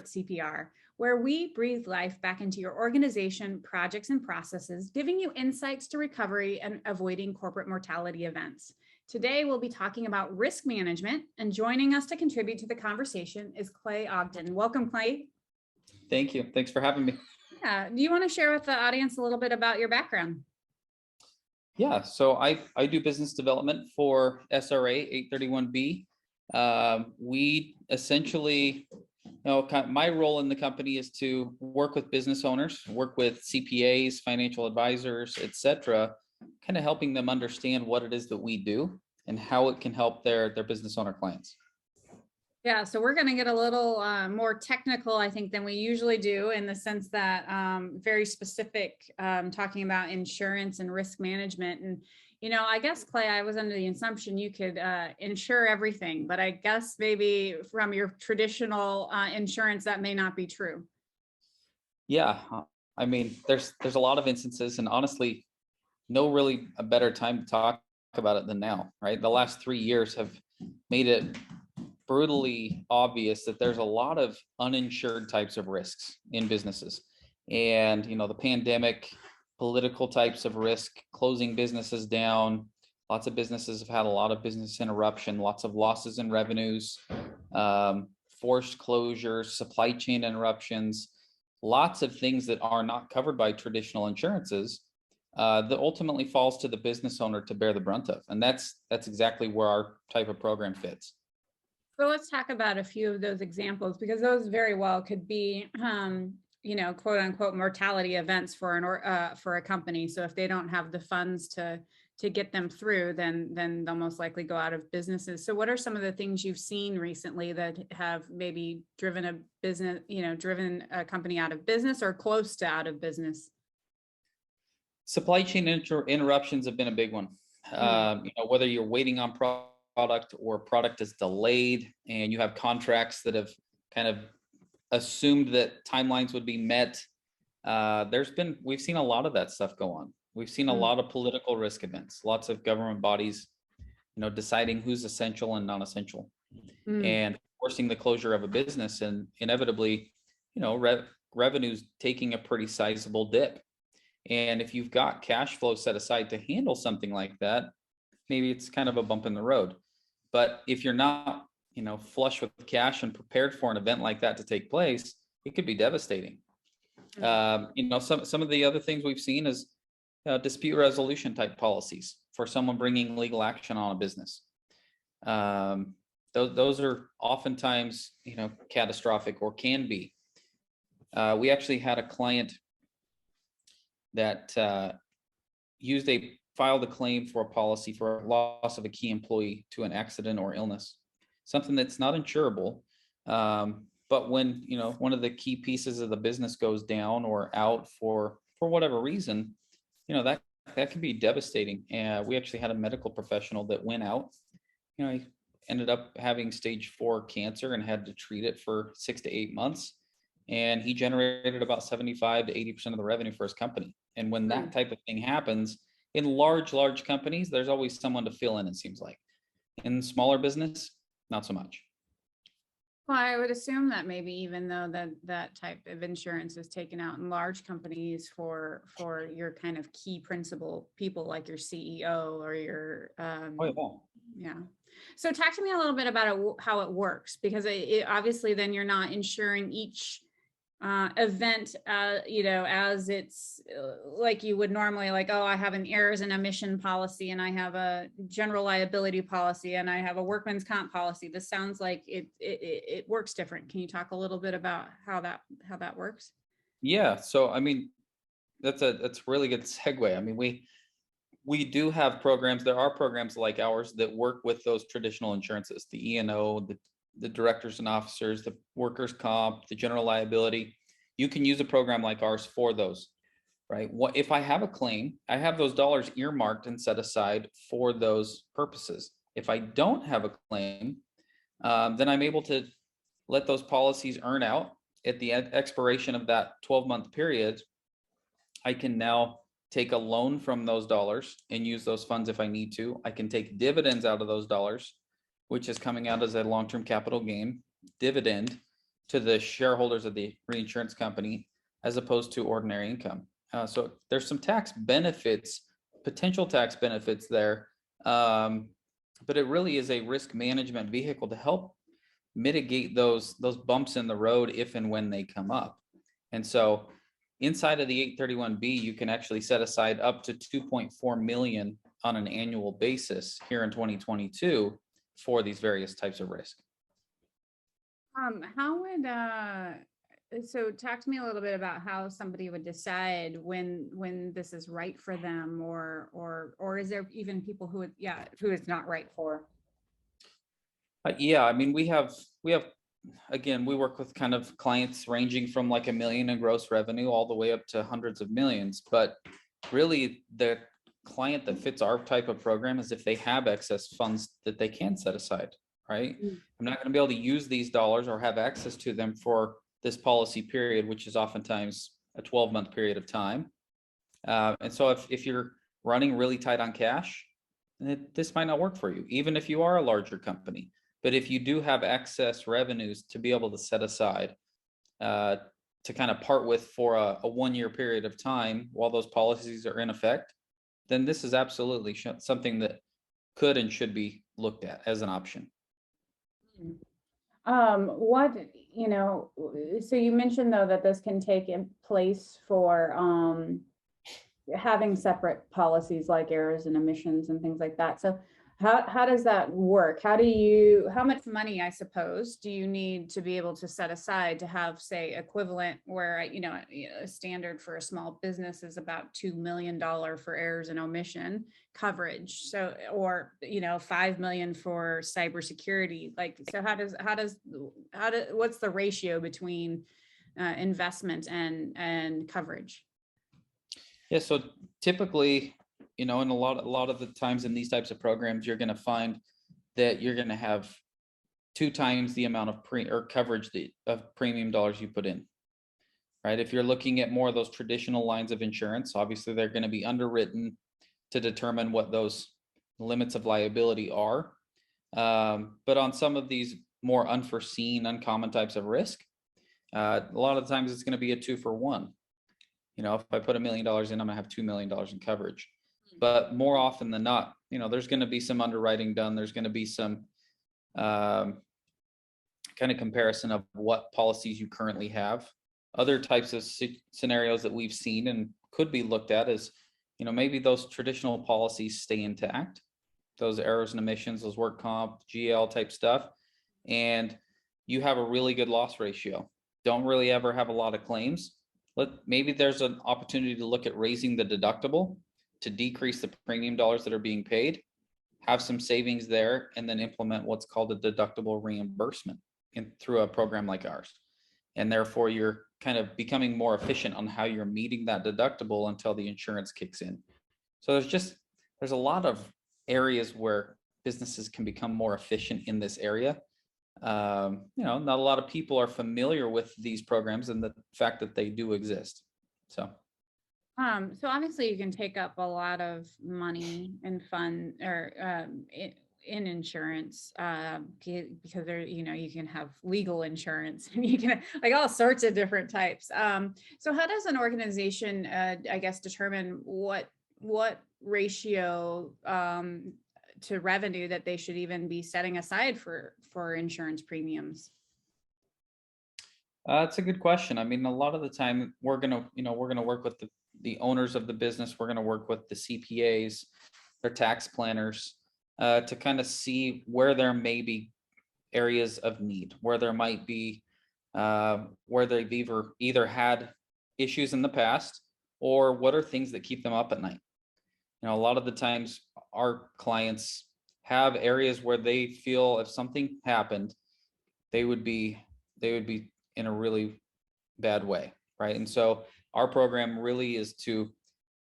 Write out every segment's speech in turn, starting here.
short CPR, where we breathe life back into your organization, projects, and processes, giving you insights to recovery and avoiding corporate mortality events. Today, we'll be talking about risk management, and joining us to contribute to the conversation is Clay Ogden. Welcome, Clay. Thank you. Thanks for having me. Yeah. Do you want to share with the audience a little bit about your background? Yeah, so I do business development for SRA 831B. We essentially, my role in the company is to work with business owners, work with CPAs, financial advisors, etc., kind of helping them understand what it is that we do and how it can help their business owner clients. Yeah, so we're going to get a little more technical, I think, than we usually do, in the sense that very specific, talking about insurance and risk management. And, I guess, Clay, I was under the assumption you could insure everything, but I guess maybe from your traditional insurance, that may not be true. Yeah, I mean, there's a lot of instances, and honestly, no really a better time to talk about it than now, right? The last 3 years have made it brutally obvious that there's a lot of uninsured types of risks in businesses. And, the pandemic, political types of risk, closing businesses down. Lots of businesses have had a lot of business interruption, lots of losses in revenues, forced closures, supply chain interruptions, lots of things that are not covered by traditional insurances that ultimately falls to the business owner to bear the brunt of. And that's exactly where our type of program fits. So let's talk about a few of those examples, because those very well could be, quote unquote mortality events for a company. So if they don't have the funds to get them through, then they'll most likely go out of businesses. So what are some of the things you've seen recently that have maybe driven a company out of business or close to out of business? Supply chain interruptions have been a big one. Whether you're waiting on product or product is delayed and you have contracts that have kind of assumed that timelines would be met. We've seen a lot of that stuff go on. We've seen a lot of political risk events, lots of government bodies, deciding who's essential and non-essential and forcing the closure of a business, and inevitably, revenues taking a pretty sizable dip. And if you've got cash flow set aside to handle something like that, maybe it's kind of a bump in the road. But if you're not, flush with cash and prepared for an event like that to take place, it could be devastating. Some of the other things we've seen is dispute resolution type policies for someone bringing legal action on a business. Those are oftentimes, catastrophic, or can be. We actually had a client that filed a claim for a policy for loss of a key employee to an accident or illness, something that's not insurable. But when, one of the key pieces of the business goes down or out for whatever reason, that can be devastating. And we actually had a medical professional that went out, he ended up having stage 4 cancer and had to treat it for 6 to 8 months. And he generated about 75 to 80% of the revenue for his company. And when that type of thing happens in large companies, there's always someone to fill in, it seems like. In smaller business, not so much. Well, I would assume that maybe even though that type of insurance is taken out in large companies for your kind of key principal people, like your CEO or your yeah. So talk to me a little bit about how it works, because it obviously then you're not insuring each event, as it's like you would normally, like, oh, I have an errors and omission policy, and I have a general liability policy, and I have a workman's comp policy. This sounds like it works different. Can you talk a little bit about how that works? Yeah. So, I mean, that's a really good segue. I mean, we do have programs. There are programs like ours that work with those traditional insurances, the E&O, the directors and officers, the workers' comp, the general liability. You can use a program like ours for those, right? What if I have a claim? I have those dollars earmarked and set aside for those purposes. If I don't have a claim, then I'm able to let those policies earn out at the expiration of that 12-month period. I can now take a loan from those dollars and use those funds if I need to. I can take dividends out of those dollars, which is coming out as a long-term capital gain dividend, to the shareholders of the reinsurance company as opposed to ordinary income. So there's some tax benefits, potential tax benefits there, but it really is a risk management vehicle to help mitigate those bumps in the road if and when they come up. And so inside of the 831B, you can actually set aside up to 2.4 million on an annual basis here in 2022 for these various types of risk. How would so talk to me a little bit about how somebody would decide when this is right for them, or is there even people who it's not right for? Yeah, I mean, we have again, we work with kind of clients ranging from like $1 million in gross revenue all the way up to hundreds of millions. But really, the client that fits our type of program is if they have excess funds that they can set aside, right? I'm not going to be able to use these dollars or have access to them for this policy period, which is oftentimes a 12-month period of time. And so if you're running really tight on cash, this might not work for you, even if you are a larger company. But if you do have excess revenues to be able to set aside to kind of part with for a 1-year period of time while those policies are in effect, then this is absolutely something that could and should be looked at as an option. What, so you mentioned though that this can take in place for having separate policies like errors and omissions and things like that. So how does that work? How much money, I suppose, do you need to be able to set aside to have, say, equivalent where, a standard for a small business is about $2 million for errors and omission coverage. So, or, $5 million for cybersecurity. Like, so what's the ratio between investment and coverage? Yeah, so typically, and a lot of the times in these types of programs, you're going to find that you're going to have 2 times the amount of coverage of premium dollars you put in, right? If you're looking at more of those traditional lines of insurance, obviously they're going to be underwritten to determine what those limits of liability are. But on some of these more unforeseen, uncommon types of risk, a lot of the times it's going to be a 2-for-1. If I put $1 million in, I'm going to have $2 million in coverage. But more often than not, there's going to be some underwriting done. There's going to be some kind of comparison of what policies you currently have. Other types of scenarios that we've seen and could be looked at is, maybe those traditional policies stay intact, those errors and omissions, those work comp, GL type stuff, and you have a really good loss ratio. Don't really ever have a lot of claims. Maybe there's an opportunity to look at raising the deductible to decrease the premium dollars that are being paid, have some savings there, and then implement what's called a deductible reimbursement through a program like ours. And therefore, you're kind of becoming more efficient on how you're meeting that deductible until the insurance kicks in. So there's a lot of areas where businesses can become more efficient in this area. Not a lot of people are familiar with these programs and the fact that they do exist. So obviously you can take up a lot of money and fund or in insurance because there, you can have legal insurance and you can like all sorts of different types. So how does an organization, I guess, determine what ratio to revenue that they should even be setting aside for insurance premiums? It's a good question. I mean, a lot of the time we're gonna work with the owners of the business. We're gonna work with the CPAs, their tax planners, to kind of see where there may be areas of need, where there might be where they've either had issues in the past, or what are things that keep them up at night. A lot of the times our clients have areas where they feel if something happened, they would be in a really bad way, right? And so our program really is to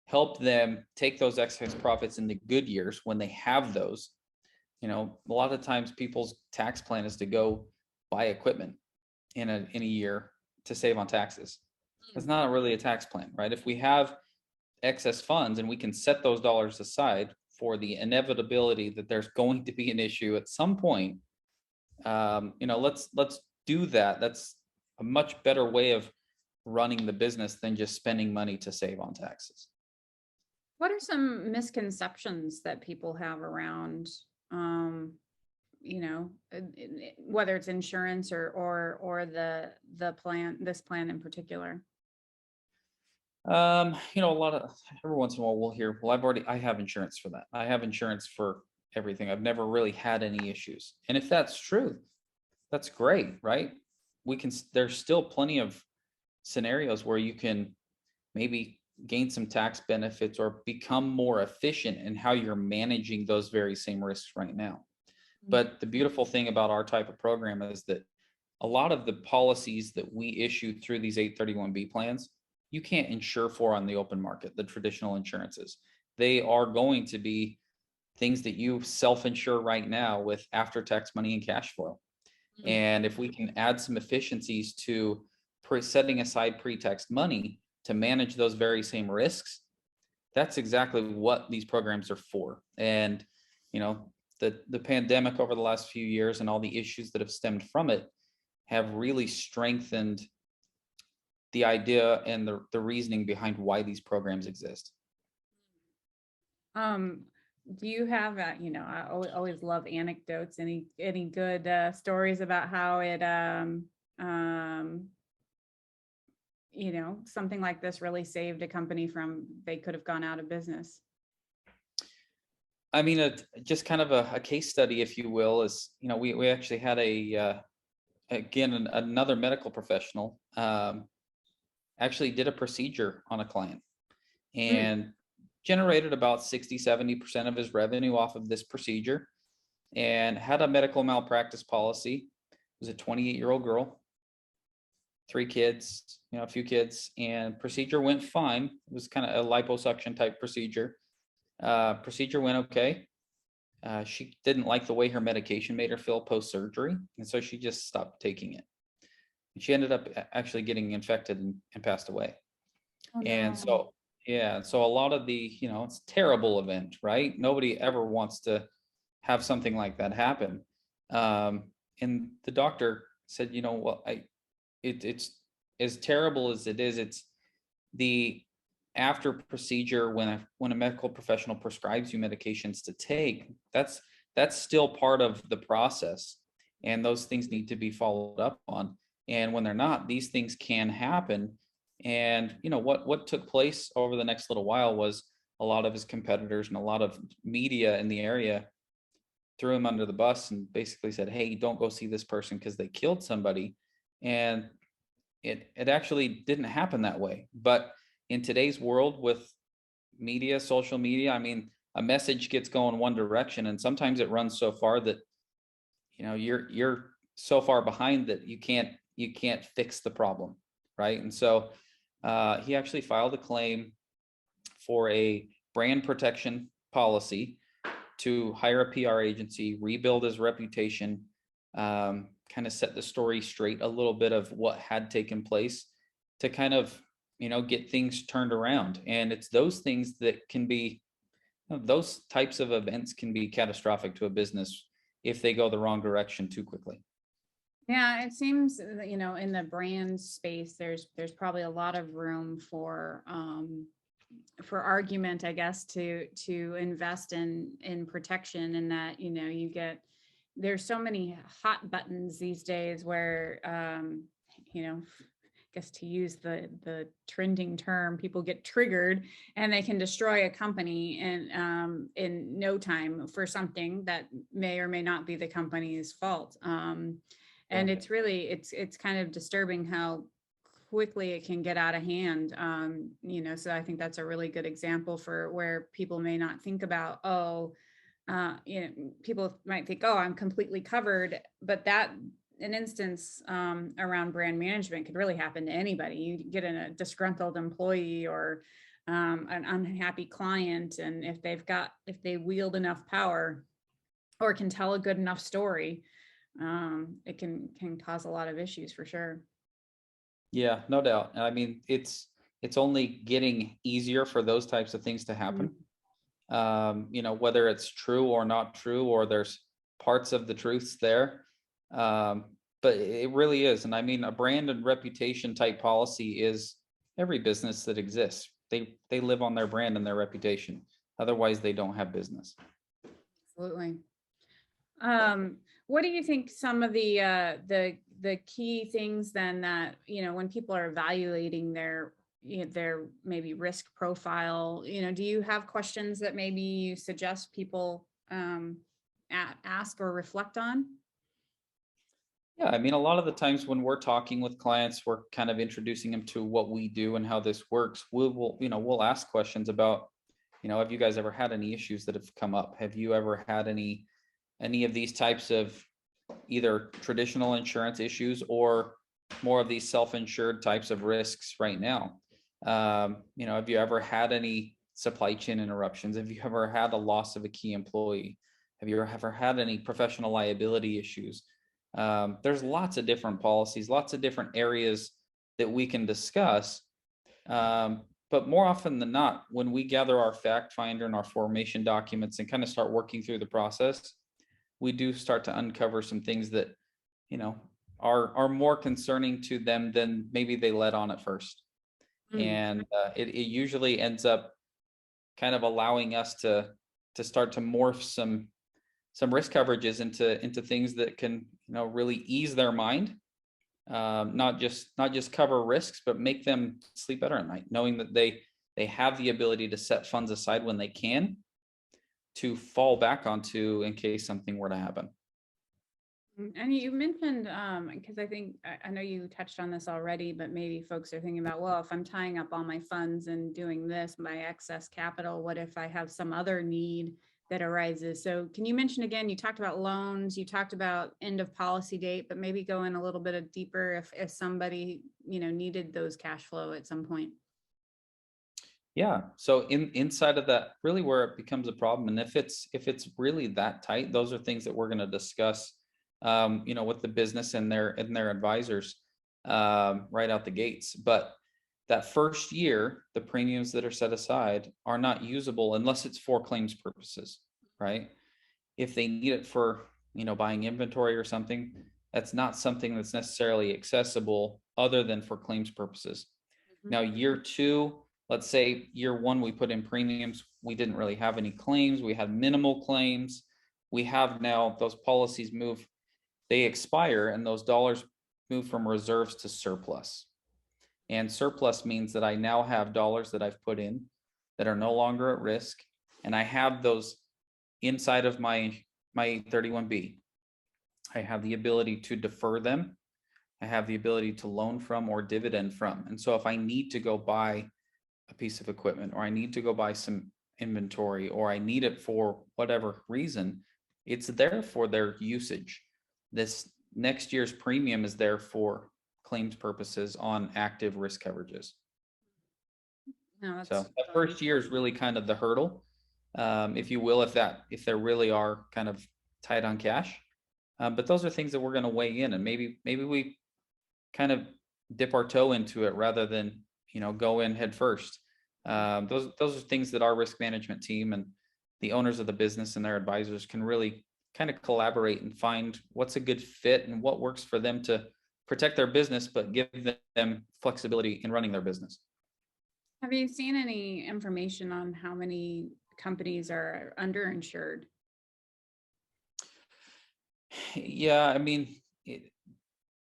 help them take those excess profits in the good years when they have those. A lot of times people's tax plan is to go buy equipment in a year to save on taxes. It's not really a tax plan, right? If we have excess funds and we can set those dollars aside for the inevitability that there's going to be an issue at some point, let's do that. That's a much better way of running the business than just spending money to save on taxes. What are some misconceptions that people have around, whether it's insurance or the plan, this plan in particular? A lot of every once in a while we'll hear, well, I have insurance for that. I have insurance for everything. I've never really had any issues. And if that's true, that's great, right? There's still plenty of scenarios where you can maybe gain some tax benefits or become more efficient in how you're managing those very same risks right now. But the beautiful thing about our type of program is that a lot of the policies that we issue through these 831B plans, you can't insure for on the open market, the traditional insurances. They are going to be things that you self-insure right now with after-tax money and cash flow. And if we can add some efficiencies to setting aside pre-tax money to manage those very same risks, that's exactly what these programs are for. And, the pandemic over the last few years and all the issues that have stemmed from it have really strengthened the idea and the reasoning behind why these programs exist. Do you have, I always love anecdotes, any good stories about how it, something like this really saved a company from, they could have gone out of business? I mean, just kind of a case study, if you will, is, we actually had another medical professional actually did a procedure on a client and generated about 60-70% of his revenue off of this procedure, and had a medical malpractice policy. It was a 28-year-old girl, 3 kids, a few kids, and procedure went fine. It was kind of a liposuction type procedure. Procedure went okay. She didn't like the way her medication made her feel post-surgery, and so she just stopped taking it. And she ended up actually getting infected and passed away. Oh, And no. so, yeah, so a lot of it's a terrible event, right? Nobody ever wants to have something like that happen. And the doctor said, it's as terrible as it is. It's the after procedure when a medical professional prescribes you medications to take. That's still part of the process, and those things need to be followed up on. And when they're not, these things can happen. And what took place over the next little while was a lot of his competitors and a lot of media in the area threw him under the bus and basically said, hey, don't go see this person because they killed somebody. And it actually didn't happen that way. But in today's world with media, social media, I mean, a message gets going one direction, and sometimes it runs so far that you're so far behind that you can't fix the problem, right? And so he actually filed a claim for a brand protection policy to hire a PR agency, rebuild his reputation, kind of set the story straight a little bit of what had taken place to kind of, get things turned around. And it's those things that can be, those types of events can be catastrophic to a business if they go the wrong direction too quickly. Yeah, it seems that, in the brand space, there's probably a lot of room for argument, I guess, to invest in protection, and that, there's so many hot buttons these days where, I guess to use the trending term, people get triggered and they can destroy a company in no time for something that may or may not be the company's fault. And it's really, it's kind of disturbing how quickly it can get out of hand. So I think that's a really good example for where people may not think about, people might think, oh, I'm completely covered, but that an instance around brand management could really happen to anybody. You get a disgruntled employee or an unhappy client, and if they wield enough power or can tell a good enough story, it can cause a lot of issues for sure. Yeah, no doubt. I mean, it's only getting easier for those types of things to happen. Whether it's true or not true, or there's parts of the truths there. but it really is. And I mean, a brand and reputation type policy is every business that exists. They live on their brand and their reputation. Otherwise, they don't have business. Absolutely. What do you think some of the key things then that, when people are evaluating their maybe risk profile, do you have questions that maybe you suggest people ask or reflect on? Yeah, I mean, a lot of the times when we're talking with clients, we're kind of introducing them to what we do and how this works. We'll ask questions about, have you guys ever had any issues that have come up? Have you ever had any of these types of either traditional insurance issues or more of these self-insured types of risks right now? Have you ever had any supply chain interruptions? Have you ever had a loss of a key employee? Have you ever had any professional liability issues? There's lots of different policies, lots of different areas that we can discuss. But more often than not, when we gather our fact finder and our formation documents and kind of start working through the process, we do start to uncover some things that, you know, are more concerning to them than maybe they let on at first. Mm. And it usually ends up kind of allowing us to start to morph some risk coverages into things that can, really ease their mind, not just cover risks, but make them sleep better at night, knowing that they have the ability to set funds aside when they can to fall back onto in case something were to happen. And you mentioned, because I think, I know you touched on this already, but maybe folks are thinking about, well, if I'm tying up all my funds and doing this, my excess capital, what if I have some other need that arises? So can you mention again, you talked about loans, you talked about end of policy date, but maybe go in a little bit of deeper if somebody, needed those cash flow at some point. Yeah. So inside of that, really where it becomes a problem, and if it's really that tight, those are things that we're going to discuss, with the business and their advisors, right out the gates. But that first year, the premiums that are set aside are not usable unless it's for claims purposes, right? If they need it for, buying inventory or something, that's not something that's necessarily accessible other than for claims purposes. Now, year two, let's say year one, we put in premiums. We didn't really have any claims. We had minimal claims. We have now those policies move, they expire, and those dollars move from reserves to surplus. And surplus means that I now have dollars that I've put in that are no longer at risk. And I have those inside of my 831B. I have the ability to defer them. I have the ability to loan from or dividend from. And so if I need to go buy a piece of equipment, or I need to go buy some inventory, or I need it for whatever reason, it's there for their usage. This next year's premium is there for claims purposes on active risk coverages. No, So that's that first year is really kind of the hurdle, if you will, if they really are kind of tight on cash. But those are things that we're going to weigh in, and maybe we kind of dip our toe into it rather than, go in head first. Those are things that our risk management team and the owners of the business and their advisors can really kind of collaborate and find what's a good fit and what works for them to protect their business, but give them flexibility in running their business. Have you seen any information on how many companies are underinsured? Yeah, I mean,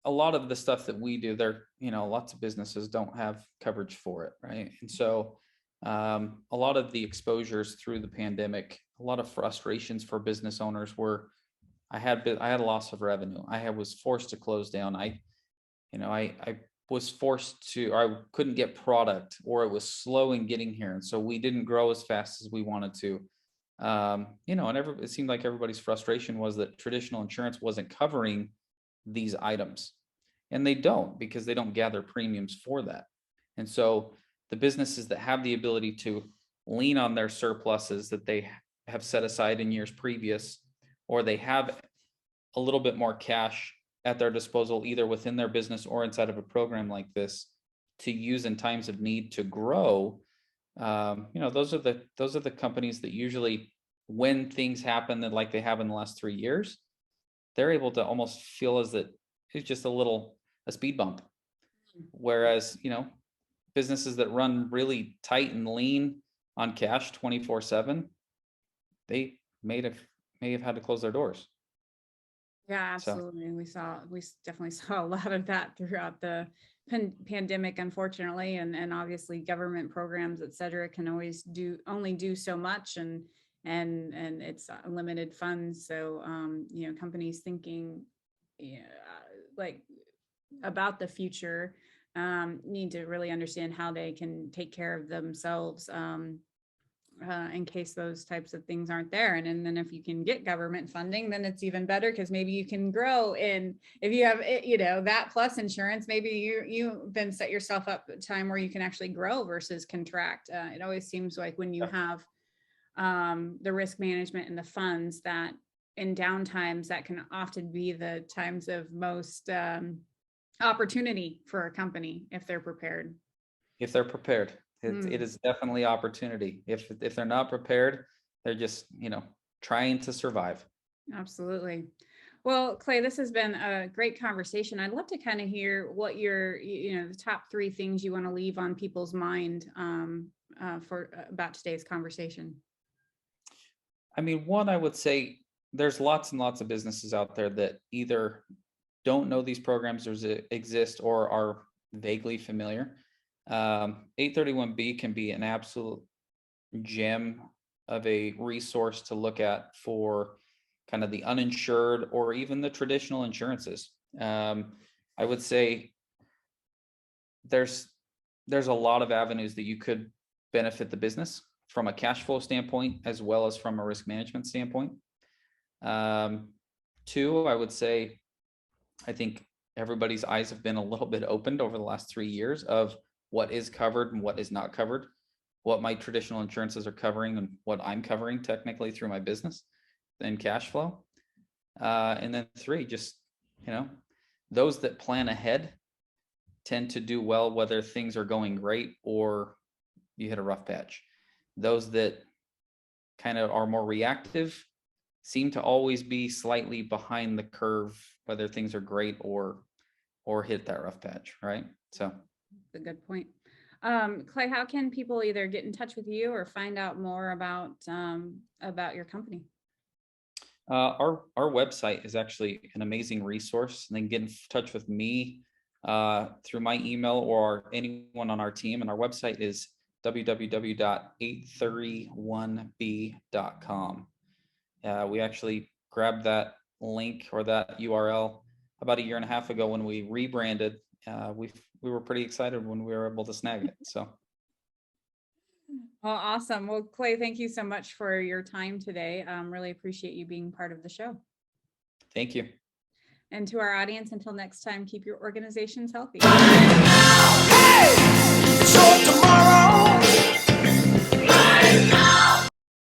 a lot of the stuff that we do, lots of businesses don't have coverage for it, right? And so a lot of the exposures through the pandemic, a lot of frustrations for business owners were, I had a loss of revenue. I was forced to close down. I was forced to, or I couldn't get product, or it was slow in getting here. And so we didn't grow as fast as we wanted to. And it seemed like everybody's frustration was that traditional insurance wasn't covering these items, and they don't, because they don't gather premiums for that. And so the businesses that have the ability to lean on their surpluses that they have set aside in years previous, or they have a little bit more cash at their disposal, either within their business or inside of a program like this, to use in times of need to grow. Those are the companies that usually, when things happen that like they have in the last 3 years, they're able to almost feel it's just a speed bump. Whereas, businesses that run really tight and lean on cash 24/7, they may have had to close their doors. Yeah, So absolutely. We definitely saw a lot of that throughout the pandemic, unfortunately, and obviously government programs, et cetera, can only do so much, and it's limited funds. So, companies thinking, yeah, like about the future, need to really understand how they can take care of themselves, in case those types of things aren't there. And then if you can get government funding, then it's even better, because maybe you can grow in, if you have, that plus insurance, maybe you then set yourself up a time where you can actually grow versus contract. It always seems like when you have the risk management and the funds, that in downtimes, that can often be the times of most opportunity for a company if they're prepared. if they're prepared, it is definitely opportunity. If they're not prepared, they're just, trying to survive. Absolutely. Well, Clay, this has been a great conversation. I'd love to kind of hear what your, the top 3 things you want to leave on people's mind for about today's conversation. I mean, one, I would say there's lots and lots of businesses out there that either don't know these programs exist or are vaguely familiar. 831B can be an absolute gem of a resource to look at for kind of the uninsured or even the traditional insurances. I would say there's a lot of avenues that you could benefit the business from a cash flow standpoint, as well as from a risk management standpoint. 2, I would say, I think everybody's eyes have been a little bit opened over the last 3 years of what is covered and what is not covered, what my traditional insurances are covering and what I'm covering technically through my business and cash flow. And then 3, just, those that plan ahead tend to do well, whether things are going great or you hit a rough patch. Those that kind of are more reactive seem to always be slightly behind the curve, whether things are great or hit that rough patch, right? So that's a good point. Clay, how can people either get in touch with you or find out more about your company? Our website is actually an amazing resource. And then get in touch with me through my email or anyone on our team. And our website is www.831b.com. We actually grabbed that link or that URL about 1.5 years ago when we rebranded. We were pretty excited when we were able to snag it. So. Well, awesome. Well, Clay, thank you so much for your time today. Really appreciate you being part of the show. Thank you. And to our audience, until next time, keep your organizations healthy.